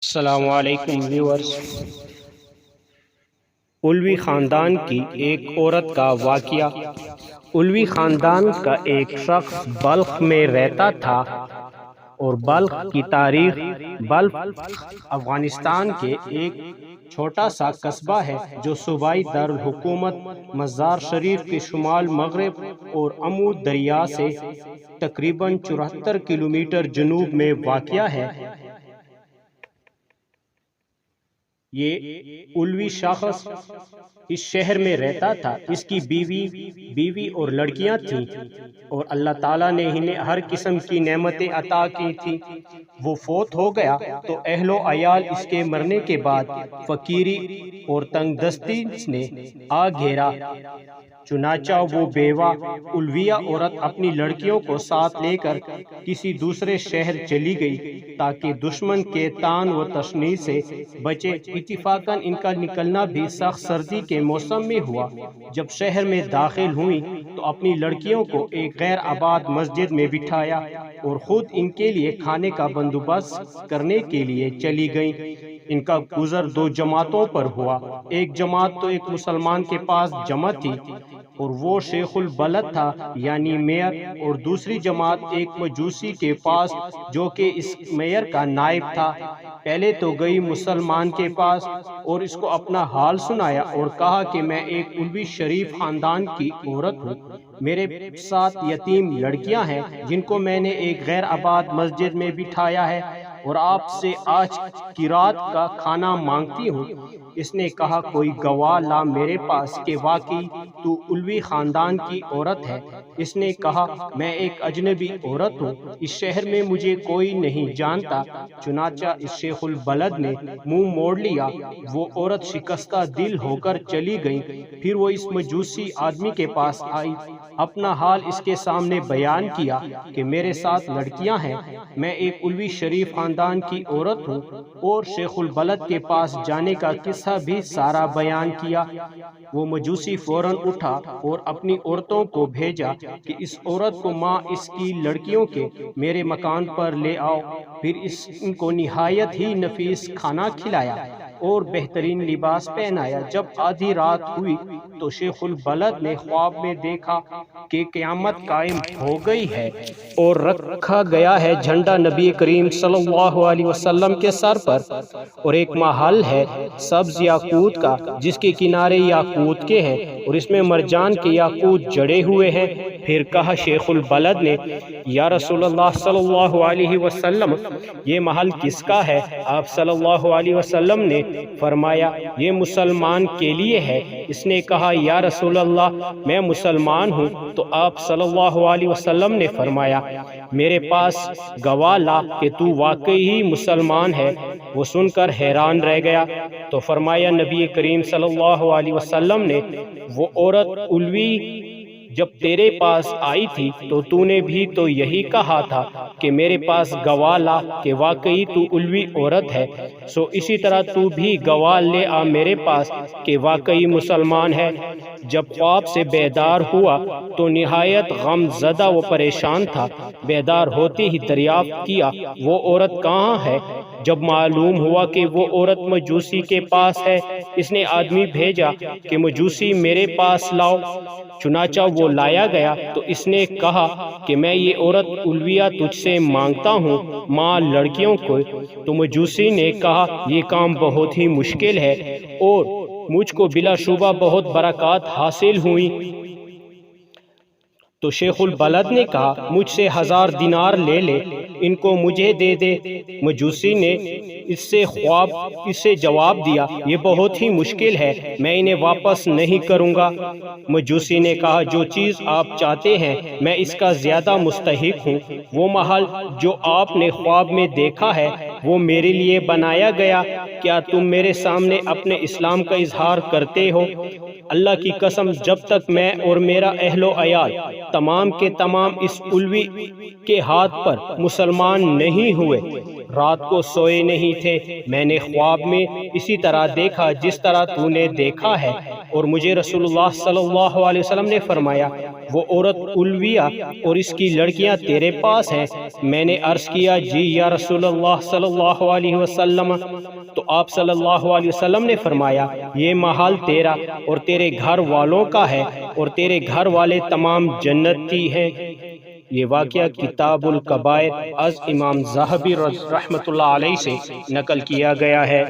السلام علیکم ویورز۔ علوی خاندان کی ایک عورت کا واقعہ۔ علوی خاندان کا ایک شخص بلخ میں رہتا تھا اور بلخ کی تاریخ بلخ افغانستان کے ایک چھوٹا سا قصبہ ہے جو صوبائی دارالحکومت مزار شریف کے شمال مغرب اور امو دریا سے تقریباً 74 کلومیٹر جنوب میں واقع ہے۔ یہ علوی شخص اس شہر میں رہتا تھا۔ اس کی بیوی اور لڑکیاں تھیں اور اللہ تعالیٰ نے انہیں ہر قسم کی نعمتیں عطا کی تھیں۔ وہ فوت ہو گیا تو اہل و عیال اس کے مرنے کے بعد فقیری اور تنگ دستی نے آ گھیرا۔ چنانچہ وہ بیوہ علویہ عورت اپنی لڑکیوں کو ساتھ لے کر کسی دوسرے شہر چلی گئی تاکہ دشمن کے طعن و تشنیع سے بچے۔ اتفاقاً ان کا نکلنا بھی سخت سردی کے موسم میں ہوا۔ جب شہر میں داخل ہوئیں تو اپنی لڑکیوں کو ایک غیر آباد مسجد میں بٹھایا اور خود ان کے لیے کھانے کا بندوبست کرنے کے لیے چلی گئیں۔ ان کا گزر دو جماعتوں پر ہوا۔ ایک جماعت تو ایک مسلمان کے پاس جمع تھی اور وہ شیخ البلد تھا یعنی میئر، اور دوسری جماعت ایک مجوسی کے پاس جو کہ اس میئر کا نائب تھا۔ پہلے تو گئی مسلمان کے پاس اور اس کو اپنا حال سنایا اور کہا کہ میں ایک علوی شریف خاندان کی عورت ہوں، میرے ساتھ یتیم لڑکیاں ہیں جن کو میں نے ایک غیر آباد مسجد میں بٹھایا ہے اور آپ سے آج کی رات کا کھانا مانگتی ہوں۔ اس نے کہا کوئی گواہ لا میرے پاس کہ واقعی تو علوی خاندان کی عورت ہے۔ اس نے کہا میں ایک اجنبی عورت ہوں، اس شہر میں مجھے کوئی نہیں جانتا۔ چنانچہ اس شیخ البلد نے منہ موڑ لیا۔ وہ عورت شکستہ دل ہو کر چلی گئی۔ پھر وہ اس مجوسی آدمی کے پاس آئی، اپنا حال اس کے سامنے بیان کیا کہ میرے ساتھ لڑکیاں ہیں، میں ایک علوی شریف خاندان کی عورت ہوں، اور شیخ البلد کے پاس جانے کا قصہ بھی سارا بیان کیا۔ وہ مجوسی فوراً اٹھا اور اپنی عورتوں کو بھیجا کہ اس عورت کو ماں اس کی لڑکیوں کے میرے مکان پر لے آؤ۔ پھر ان کو نہایت ہی نفیس کھانا کھلایا اور بہترین لباس پہنایا۔ جب آدھی رات ہوئی تو شیخ البلد نے خواب میں دیکھا کہ قیامت قائم ہو گئی ہے اور رکھا گیا ہے جھنڈا نبی کریم صلی اللہ علیہ وسلم کے سر پر، اور ایک محل ہے سبز یاقوت کا جس کے کنارے یاقوت کے ہیں اور اس میں مرجان کے یاقوت جڑے ہوئے ہیں۔ پھر کہا شیخ البلد نے یا رسول اللہ صلی اللہ علیہ وسلم یہ محل کس کا ہے؟ آپ صلی اللہ علیہ وسلم نے فرمایا یہ مسلمان کے لیے ہے۔ اس نے کہا یا رسول اللہ میں مسلمان ہوں۔ تو آپ صلی اللہ علیہ وسلم نے فرمایا میرے پاس گواہ لا کہ تو واقعی ہی مسلمان ہے۔ وہ سن کر حیران رہ گیا تو فرمایا نبی کریم صلی اللہ علیہ وسلم نے وہ عورت علوی جب تیرے پاس آئی تھی تو نے بھی تو یہی کہا تھا کہ میرے پاس گواہ لا کہ واقعی تو علوی عورت ہے، سو اسی طرح تو بھی گواہ لے آ میرے پاس کہ واقعی مسلمان ہے۔ جب خواب سے بیدار ہوا تو نہایت غم زدہ و پریشان تھا۔ بیدار ہوتے ہی دریافت کیا وہ عورت کہاں ہے؟ جب معلوم ہوا کہ وہ عورت مجوسی کے پاس ہے، اس نے آدمی بھیجا کہ مجوسی میرے پاس لاؤ۔ چنانچہ وہ لایا گیا تو اس نے کہا کہ میں یہ عورت علویہ تجھ سے مانگتا ہوں ماں لڑکیوں کو۔ تو مجوسی نے کہا یہ کام بہت ہی مشکل ہے اور مجھ کو بلا شبہ بہت برکات حاصل ہوئیں۔ تو شیخ البلد نے کہا مجھ سے 1000 دینار لے لے، ان کو مجھے دے دے۔ مجوسی نے اس سے جواب دیا یہ بہت ہی مشکل ہے، میں انہیں واپس نہیں کروں گا۔ مجوسی نے کہا جو چیز آپ چاہتے ہیں میں اس کا زیادہ مستحق ہوں۔ وہ محل جو آپ نے خواب میں دیکھا ہے وہ میرے لیے بنایا گیا، کیا تم میرے سامنے اپنے اسلام کا اظہار کرتے ہو؟ اللہ کی قسم جب تک میں اور میرا اہل و عیال تمام کے تمام اس علوی کے ہاتھ پر مسلمان نہیں ہوئے، رات کو سوئے نہیں تھے۔ میں نے خواب میں اسی طرح دیکھا جس طرح تو نے دیکھا ہے۔ اور مجھے رسول اللہ صلی اللہ علیہ وسلم نے فرمایا وہ عورت الویہ اور اس کی لڑکیاں تیرے پاس ہیں؟ میں نے عرض کیا جی یا رسول اللہ صلی اللہ علیہ وسلم۔ تو آپ صلی اللہ علیہ وسلم نے فرمایا یہ محل تیرا اور تیرے گھر والوں کا ہے اور تیرے گھر والے تمام جنتی ہیں۔ یہ واقعہ کتاب الکبائر از امام ذہبی رحمۃ اللہ علیہ سے نقل کیا گیا ہے۔